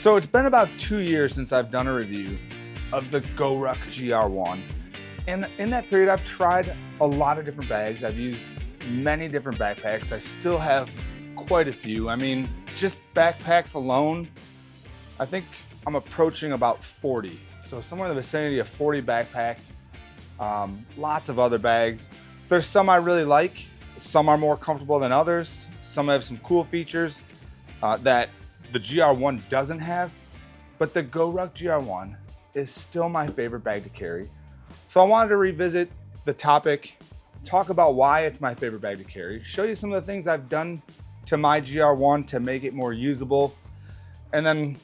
So it's been about 2 years since I've done a review of the GORUCK GR1. And in that period, I've tried a lot of different bags. I've used many different backpacks. I still have quite a few. I mean, just backpacks alone, I think I'm approaching about 40. So somewhere in the vicinity of 40 backpacks, lots of other bags. There's some I really like. Some are more comfortable than others. Some have some cool features that the GR1 doesn't have, but the GORUCK GR1 is still my favorite bag to carry. So I wanted to revisit the topic, talk about why it's my favorite bag to carry, show you some of the things I've done to my GR1 to make it more usable, and then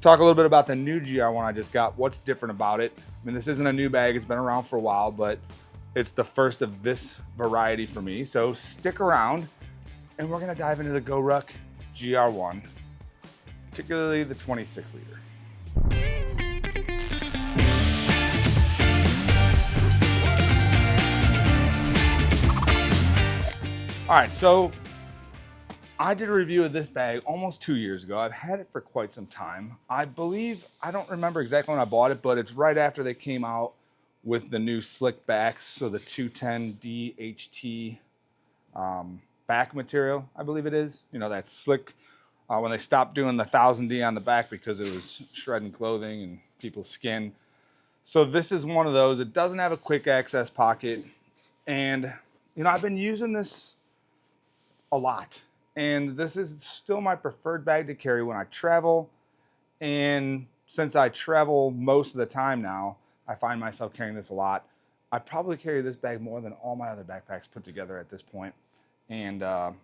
talk a little bit about the new GR1 I just got, what's different about it. I mean, this isn't a new bag, it's been around for a while, but it's the first of this variety for me. So stick around and we're gonna dive into the GORUCK GR1, particularly the 26 liter. All right, so I did a review of this bag almost 2 years ago. I've had it for quite some time. I believe, I don't remember exactly when I bought it, but it's right after they came out with the new slick backs. So the 210 DHT back material, I believe it is. You know, that slick, when they stopped doing the 1000D on the back because it was shredding clothing and people's skin. So this is one of those. It doesn't have a quick access pocket. And, you know, I've been using this a lot. And this is still my preferred bag to carry when I travel. And since I travel most of the time now, I find myself carrying this a lot. I probably carry this bag more than all my other backpacks put together at this point. And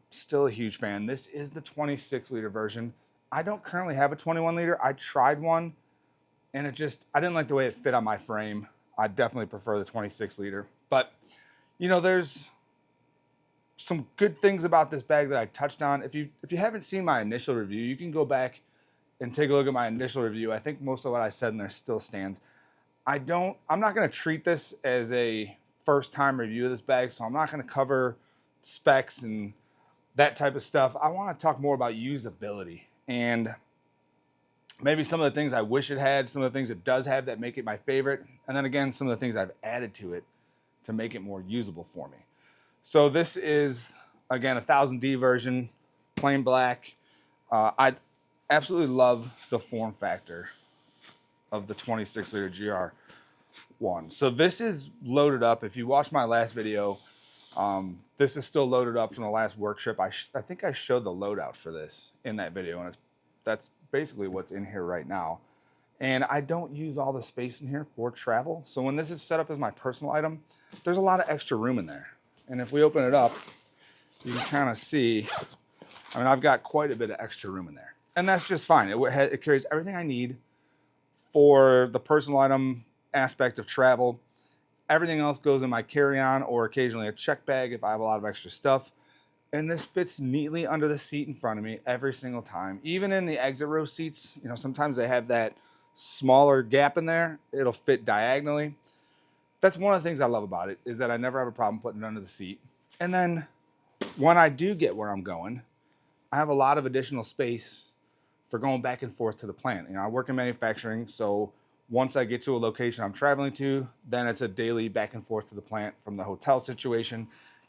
still a huge fan. This is the 26 liter version. I don't currently have a 21 liter. I tried one and I didn't like the way it fit on my frame. I definitely prefer the 26 liter. But, you know, there's some good things about this bag that I touched on. If you haven't seen my initial review, you can go back and take a look at my initial review. I think most of what I said in there still stands. I'm not going to treat this as a first time review of this bag, so I'm not going to cover specs and that type of stuff. I want to talk more about usability and maybe some of the things I wish it had, some of the things it does have that make it my favorite, and then again, some of the things I've added to it to make it more usable for me. So this is, again, a 1000D version, plain black. I absolutely love the form factor of the 26 liter GR1. So this is loaded up. If you watched my last video, this is still loaded up from the last work trip. I think I showed the loadout for this in that video, and that's basically what's in here right now. And I don't use all the space in here for travel. So when this is set up as my personal item, there's a lot of extra room in there. And if we open it up, you can kind of see, I mean, I've got quite a bit of extra room in there. And that's just fine. It carries everything I need for the personal item aspect of travel. Everything else goes in my carry-on or occasionally a check bag if I have a lot of extra stuff. And this fits neatly under the seat in front of me every single time. Even in the exit row seats, you know, sometimes they have that smaller gap in there. It'll fit diagonally. That's one of the things I love about it, is that I never have a problem putting it under the seat. And then when I do get where I'm going, I have a lot of additional space for going back and forth to the plant. You know, I work in manufacturing, so once I get to a location I'm traveling to, then it's a daily back and forth to the plant from the hotel situation.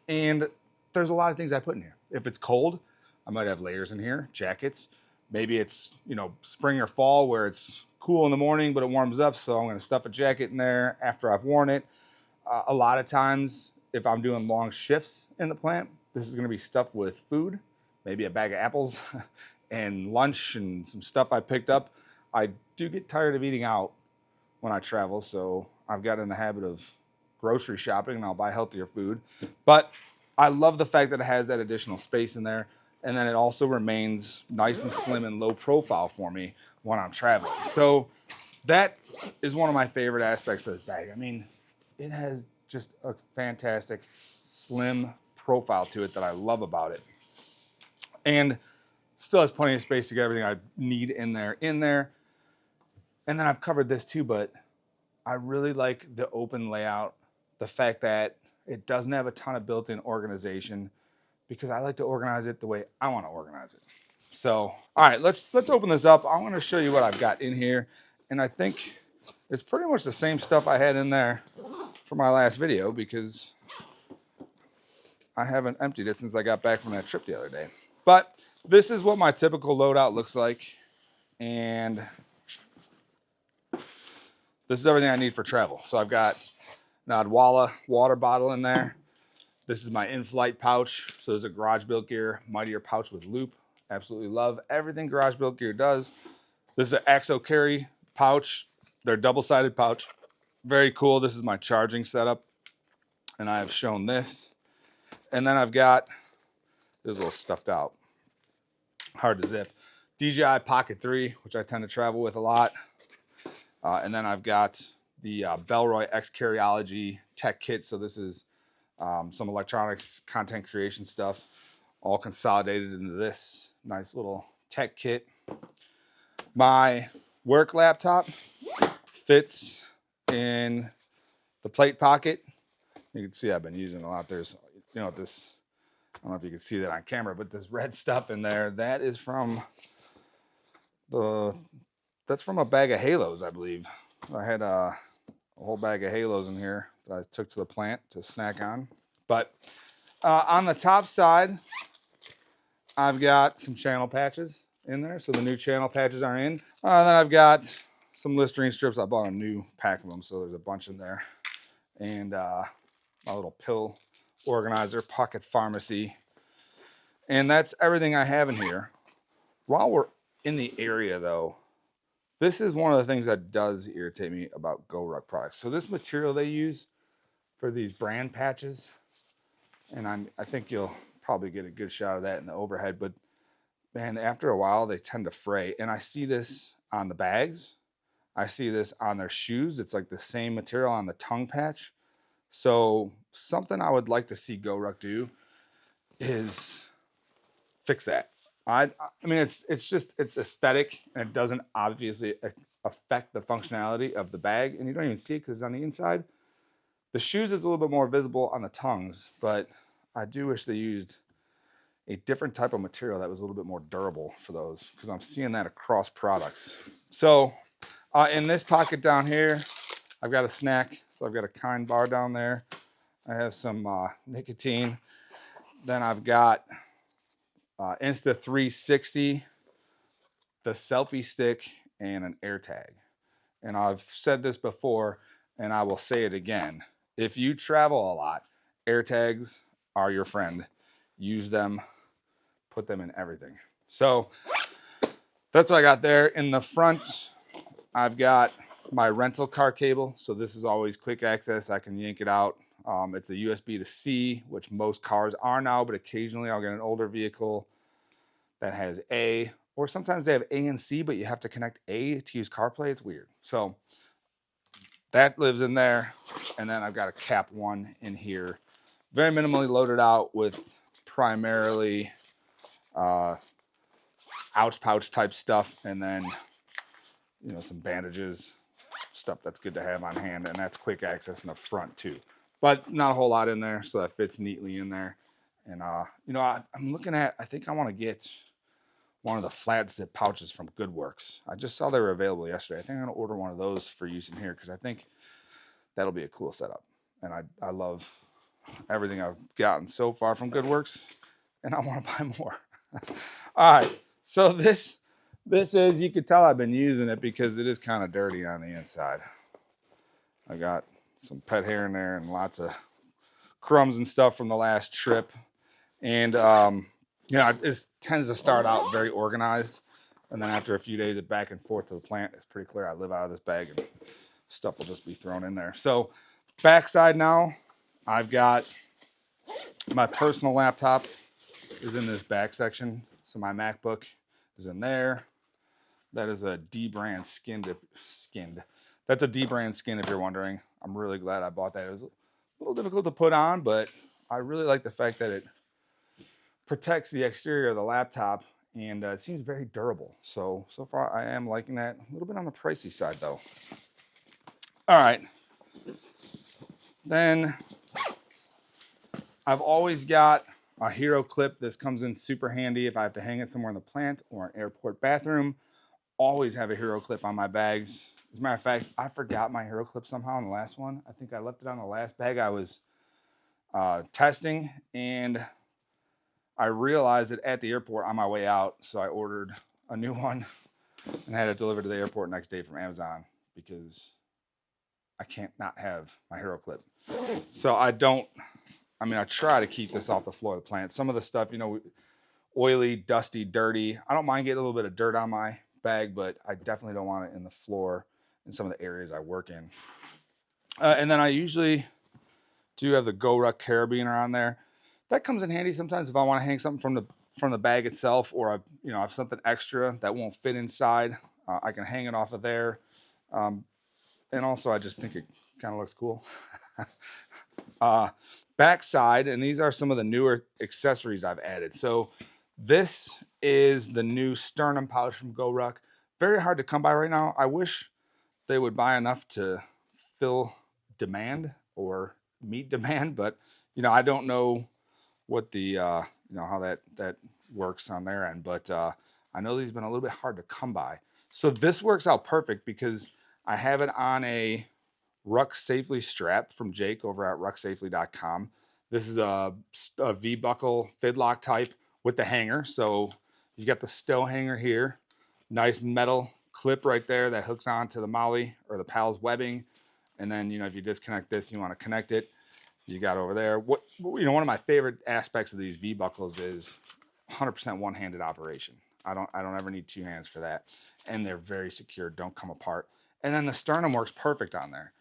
And there's a lot of things I put in here. If it's cold, I might have layers in here, jackets. Maybe it's, you know, spring or fall where it's cool in the morning, but it warms up, so I'm going to stuff a jacket in there after I've worn it. A lot of times, if I'm doing long shifts in the plant, this is going to be stuffed with food, maybe a bag of apples and lunch and some stuff I picked up. I do get tired of eating out when I travel, so I've got in the habit of grocery shopping and I'll buy healthier food. But I love the fact that it has that additional space in there, and then it also remains nice and slim and low profile for me when I'm traveling. So that is one of my favorite aspects of this bag. I mean, it has just a fantastic slim profile to it that I love about it. And still has plenty of space to get everything I need in there. And then I've covered this too, but I really like the open layout, the fact that it doesn't have a ton of built-in organization, because I like to organize it the way I want to organize it. So, all right, let's open this up. I want to show you what I've got in here. And I think it's pretty much the same stuff I had in there for my last video because I haven't emptied it since I got back from that trip the other day. But this is what my typical loadout looks like. And this is everything I need for travel. So I've got an Odwalla water bottle in there. This is my in-flight pouch. So there's a Garage Built Gear Mightier pouch with loop. Absolutely love everything Garage Built Gear does. This is an Axo Carry pouch. They're double-sided pouch. Very cool. This is my charging setup. And I have shown this. And then I've got, this is a little stuffed out, hard to zip, DJI Pocket 3, which I tend to travel with a lot. And then I've got the Bellroy X Carryology Tech Kit. So this is some electronics content creation stuff, all consolidated into this nice little tech kit. My work laptop fits in the plate pocket. You can see I've been using it a lot. There's, you know, this, I don't know if you can see that on camera, but this red stuff in there, that is from that's from a bag of Halos, I believe. I had a whole bag of Halos in here that I took to the plant to snack on. But on the top side, I've got some channel patches in there. So the new channel patches are in. Then I've got some Listerine strips. I bought a new pack of them, so there's a bunch in there. And my little pill organizer, Pocket Pharmacy. And that's everything I have in here. While we're in the area, though, this is one of the things that does irritate me about GORUCK products. So this material they use for these brand patches, and I think you'll probably get a good shot of that in the overhead, but man, after a while they tend to fray. And I see this on the bags. I see this on their shoes. It's like the same material on the tongue patch. So something I would like to see GORUCK do is fix that. I mean, it's aesthetic, and it doesn't obviously affect the functionality of the bag, and you don't even see it because it's on the inside. The shoes is a little bit more visible on the tongues, but I do wish they used a different type of material that was a little bit more durable for those, because I'm seeing that across products. So in this pocket down here, I've got a snack. So I've got a Kind bar down there. I have some nicotine. Then I've got Insta360, the selfie stick, and an AirTag. And I've said this before, and I will say it again. If you travel a lot, AirTags are your friend. Use them, put them in everything. So that's what I got there. In the front, I've got my rental car cable. So this is always quick access. I can yank it out. It's a USB to C, which most cars are now, but occasionally I'll get an older vehicle that has A, or sometimes they have A and C, but you have to connect A to use CarPlay. It's weird. So that lives in there. And then I've got a Cap 1 in here. Very minimally loaded out with primarily ouch pouch type stuff, and then, you know, some bandages, stuff that's good to have on hand, and that's quick access in the front too. But not a whole lot in there, so that fits neatly in there. And you know, I'm looking at, I think I want to get one of the flat zip pouches from GoodWorks. I just saw they were available yesterday. I think I'm gonna order one of those for use in here, because I think that'll be a cool setup. And I love everything I've gotten so far from GoodWorks, and I want to buy more. All right, so this is, you could tell I've been using it because it is kind of dirty on the inside. I got some pet hair in there and lots of crumbs and stuff from the last trip. And, you know, it tends to start out very organized. And then after a few days of back and forth to the plant, it's pretty clear I live out of this bag and stuff will just be thrown in there. So backside now, I've got my personal laptop is in this back section. So my MacBook is in there. That is a D brand skinned. That's a D brand skin, if you're wondering. I'm really glad I bought that. It was a little difficult to put on, but I really like the fact that it protects the exterior of the laptop, and it seems very durable. So far I am liking that. A little bit on the pricey side though. All right. Then I've always got A hero clip. This comes in super handy if I have to hang it somewhere in the plant or an airport bathroom. Always have a hero clip on my bags. As a matter of fact, I forgot my hero clip somehow in the last one. I think I left it on the last bag I was testing, and I realized it at the airport on my way out, so I ordered a new one and had it delivered to the airport next day from Amazon because I can't not have my hero clip. So I try to keep this off the floor of the plant. Some of the stuff, oily, dusty, dirty. I don't mind getting a little bit of dirt on my bag, but I definitely don't want it in the floor in some of the areas I work in. And then I usually do have the GORUCK carabiner on there. That comes in handy sometimes if I want to hang something from the bag itself, or I have something extra that won't fit inside. I can hang it off of there. And also I just think it kind of looks cool. Backside, and these are some of the newer accessories I've added. So this is the new sternum pouch from GORUCK. Very hard to come by right now. I wish they would buy enough to fill demand or meet demand, but I don't know what the how that works on their end, but I know these have been a little bit hard to come by. So this works out perfect because I have it on a Ruck Safely strap from Jake over at rucksafely.com. This is a V-buckle fidlock type with the hanger. So you got the stow hanger here, nice metal clip right there that hooks onto the Molly or the PALS webbing. And then, if you disconnect this, you want to connect it, you got over there. One of my favorite aspects of these V-buckles is 100% one-handed operation. I don't ever need two hands for that. And they're very secure, don't come apart. And then the sternum works perfect on there.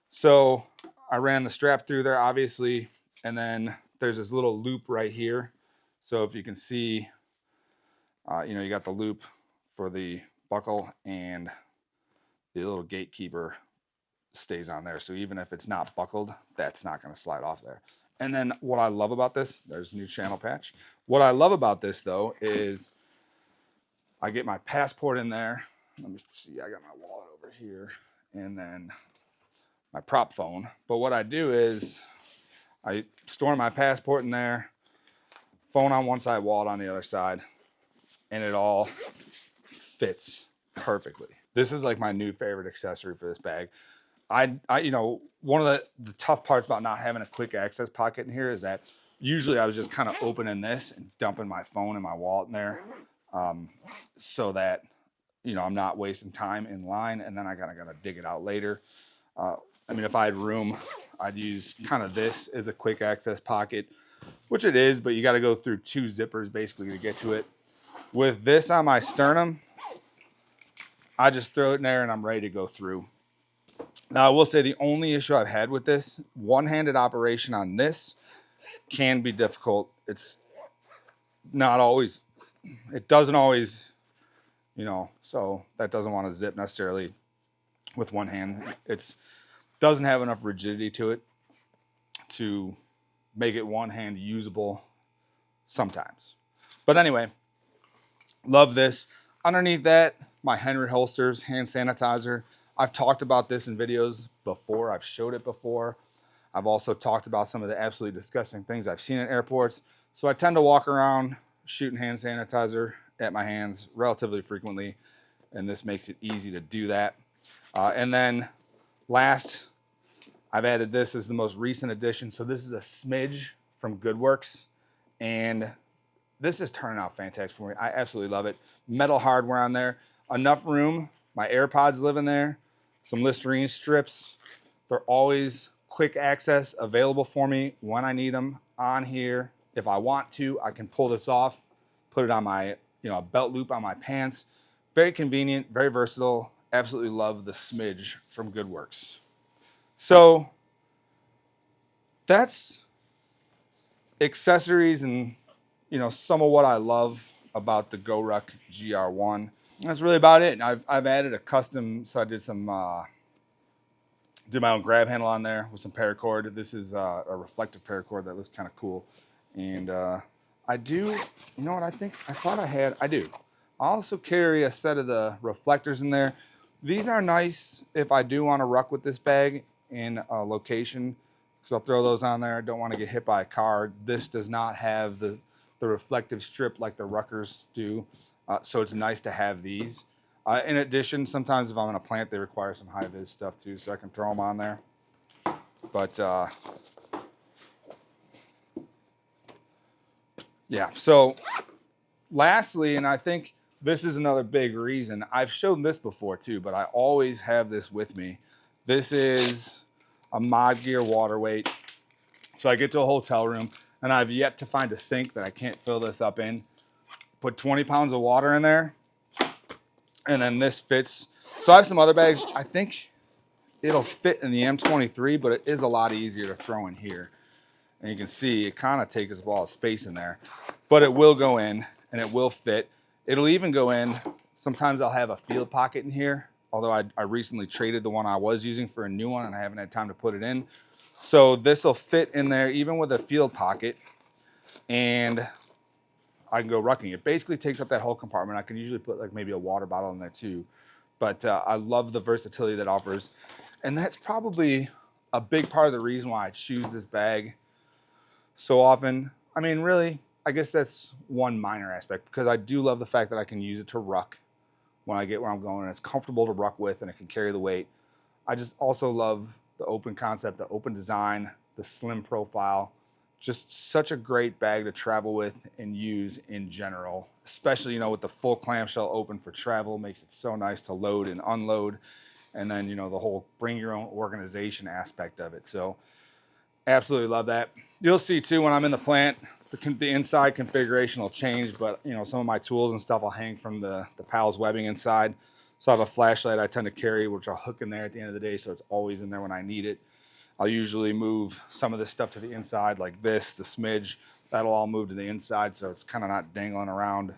So I ran the strap through there, obviously, and then there's this little loop right here. So if you can see, you got the loop for the buckle, and the little gatekeeper stays on there. So even if it's not buckled, that's not going to slide off there. And then what I love about this, there's a new channel patch. What I love about this, though, is I get my passport in there. Let me see, I got my wallet over here, and then my prop phone. But what I do is I store my passport in there, phone on one side, wallet on the other side, and it all fits perfectly. This is like my new favorite accessory for this bag. One of the tough parts about not having a quick access pocket in here is that usually I was just kind of opening this and dumping my phone and my wallet in there, so that I'm not wasting time in line, and then I gotta dig it out later. If I had room, I'd use kind of this as a quick access pocket, which it is, but you got to go through two zippers basically to get to it. With this on my sternum, I just throw it in there and I'm ready to go through. Now, I will say the only issue I've had with this, one-handed operation on this can be difficult. It's not always, it doesn't always, so that doesn't want to zip necessarily with one hand. It's doesn't have enough rigidity to it to make it one hand usable sometimes. But anyway, love this. Underneath that, my Henry holsters, hand sanitizer. I've talked about this in videos before. I've showed it before. I've also talked about some of the absolutely disgusting things I've seen at airports. So I tend to walk around shooting hand sanitizer at my hands relatively frequently, and this makes it easy to do that. And then last, I've added this as the most recent addition. So this is a smidge from GOODWORKS, and this is turning out fantastic for me. I absolutely love it. Metal hardware on there, enough room. My AirPods live in there, some Listerine strips. They're always quick access available for me when I need them on here. If I want to, I can pull this off, put it on my, a belt loop on my pants. Very convenient, very versatile. Absolutely love the smidge from GOODWORKS. So that's accessories and some of what I love about the GORUCK GR1. That's really about it. I've added a custom, so I did did my own grab handle on there with some paracord. This is a reflective paracord that looks kind of cool. And I do, I thought I do. I also carry a set of the reflectors in there. These are nice if I do want to ruck with this bag in a location because I'll throw those on there. I don't want to get hit by a car. This does not have the reflective strip like the Ruckers do, so it's nice to have these. In addition, sometimes if I'm in a plant, they require some high-vis stuff too, so I can throw them on there. But yeah, so lastly, and I think this is another big reason, I've shown this before too, but I always have this with me. This is a Mod Gear water weight. So I get to a hotel room and I've yet to find a sink that I can't fill this up in. Put 20 pounds of water in there, and then this fits. So I have some other bags. I think it'll fit in the M23, but it is a lot easier to throw in here. And you can see it kind of takes up all the space in there, but it will go in and it will fit. It'll even go in. Sometimes I'll have a field pocket in here, although I recently traded the one I was using for a new one and I haven't had time to put it in. So this will fit in there even with a field pocket, and I can go rucking. It basically takes up that whole compartment. I can usually put like maybe a water bottle in there too, but I love the versatility that offers. And that's probably a big part of the reason why I choose this bag so often. I mean, really, I guess that's one minor aspect, because I do love the fact that I can use it to ruck when I get where I'm going, and it's comfortable to ruck with and it can carry the weight. I just also love the open concept, the open design, the slim profile. Just such a great bag to travel with and use in general, especially, you know, with the full clamshell open for travel. Makes it so nice to load and unload. And then, you know, the whole bring your own organization aspect of it. So absolutely love that. You'll see too when I'm in the plant, the inside configuration will change, but you know, some of my tools and stuff will hang from the PALS webbing inside. So I have a flashlight I tend to carry, which I'll hook in there at the end of the day, so it's always in there when I need it. I'll usually move some of this stuff to the inside, like this, the smidge. That'll all move to the inside, so it's kind of not dangling around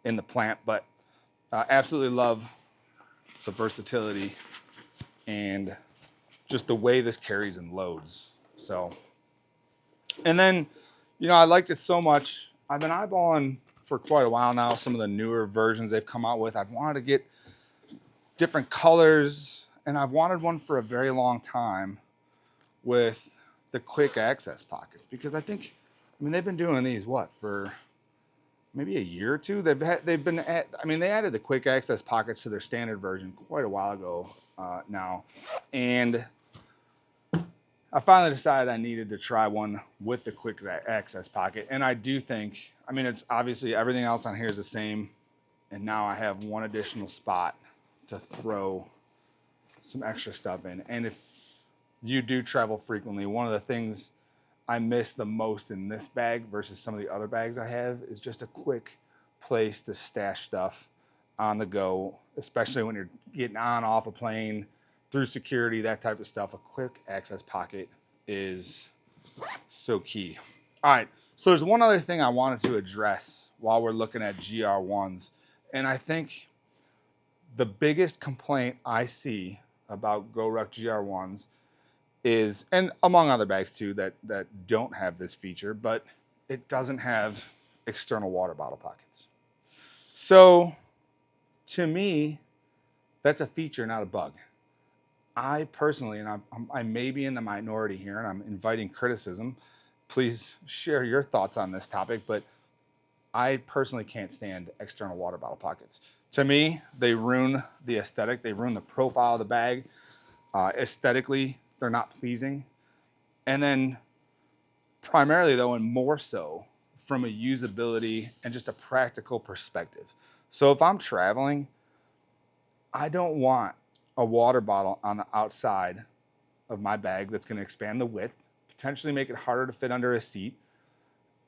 in the plant. But absolutely love the versatility and just the way this carries and loads. So, and then, you know, I liked it so much. I've been eyeballing for quite a while now some of the newer versions they've come out with. I've wanted to get different colors, and I've wanted one for a very long time with the quick access pockets, because I think, I mean, they've been doing these, what, for maybe a year or two? They added the quick access pockets to their standard version quite a while ago now. And I finally decided I needed to try one with the quick access pocket. And I do think, I mean, it's obviously everything else on here is the same. And now I have one additional spot to throw some extra stuff in. And if you do travel frequently, one of the things I miss the most in this bag versus some of the other bags I have is just a quick place to stash stuff on the go, especially when you're getting on, off a plane, through security, that type of stuff. A quick access pocket is so key. All right, so there's one other thing I wanted to address while we're looking at GR1s, and I think the biggest complaint I see about GORUCK GR1s is, and among other bags too that don't have this feature, but it doesn't have external water bottle pockets. So to me, that's a feature, not a bug. I personally, and I may be in the minority here, and I'm inviting criticism. Please share your thoughts on this topic, but I personally can't stand external water bottle pockets. To me, they ruin the aesthetic. They ruin the profile of the bag. Aesthetically, they're not pleasing. And then primarily though, and more so from a usability and just a practical perspective. So if I'm traveling, I don't want a water bottle on the outside of my bag that's going to expand the width, potentially make it harder to fit under a seat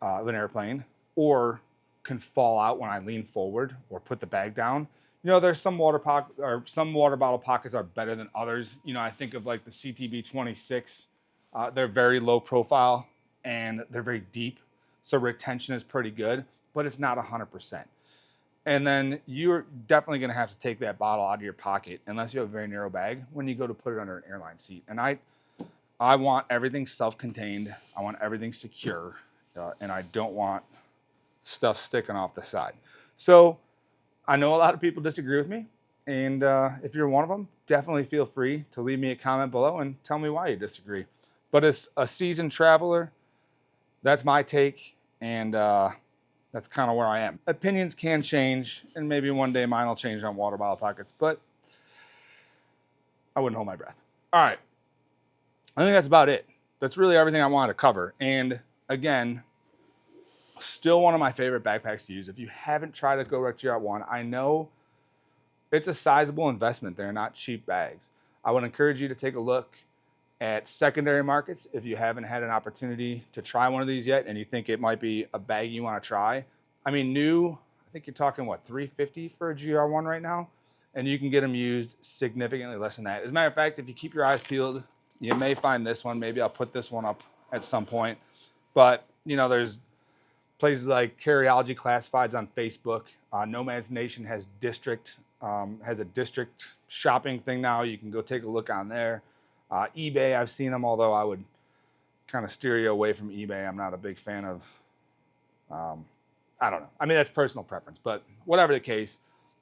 of an airplane, or can fall out when I lean forward or put the bag down. You know, there's some water bottle pockets are better than others. You know, I think of like the CTB 26. They're very low profile and they're very deep, so retention is pretty good, but it's not 100%. And then you're definitely going to have to take that bottle out of your pocket unless you have a very narrow bag when you go to put it under an airline seat. And I want everything self-contained. I want everything secure, and I don't want stuff sticking off the side. So I know a lot of people disagree with me, And if you're one of them, definitely feel free to leave me a comment below and tell me why you disagree. But as a seasoned traveler, that's my take, and that's kind of where I am. Opinions can change, and maybe one day mine will change on water bottle pockets, but I wouldn't hold my breath. All right, I think that's about it. That's really everything I wanted to cover. And again, still one of my favorite backpacks to use. If you haven't tried a GORUCK GR1, I know it's a sizable investment. They're not cheap bags. I would encourage you to take a look at secondary markets if you haven't had an opportunity to try one of these yet and you think it might be a bag you want to try. I mean, new, I think you're talking, what, $350 for a GR1 right now? And you can get them used significantly less than that. As a matter of fact, if you keep your eyes peeled, you may find this one. Maybe I'll put this one up at some point. But, you know, there's places like Carryology Classifieds on Facebook. Nomads Nation has a district shopping thing now. You can go take a look on there. eBay, I've seen them, although I would kind of steer you away from eBay. I'm not a big fan of, I don't know. I mean, that's personal preference, but whatever the case,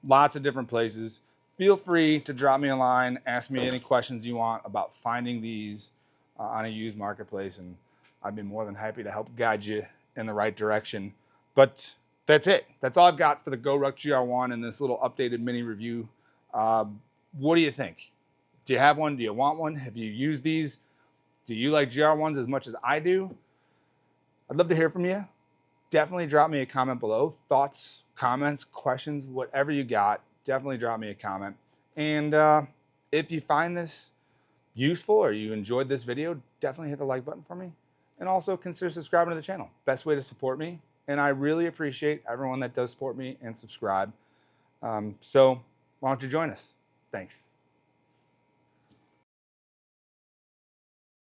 lots of different places. Feel free to drop me a line, ask me any questions you want about finding these on a used marketplace, and I'd be more than happy to help guide you in the right direction. But that's it. That's all I've got for the GORUCK GR1 and this little updated mini review. What do you think? Do you have one? Do you want one? Have you used these? Do you like GR1s as much as I do? I'd love to hear from you. Definitely drop me a comment below. Thoughts, comments, questions, whatever you got, definitely drop me a comment. And if you find this useful or you enjoyed this video, definitely hit the like button for me. And also consider subscribing to the channel. Best way to support me. And I really appreciate everyone that does support me and subscribe. So why don't you join us? Thanks.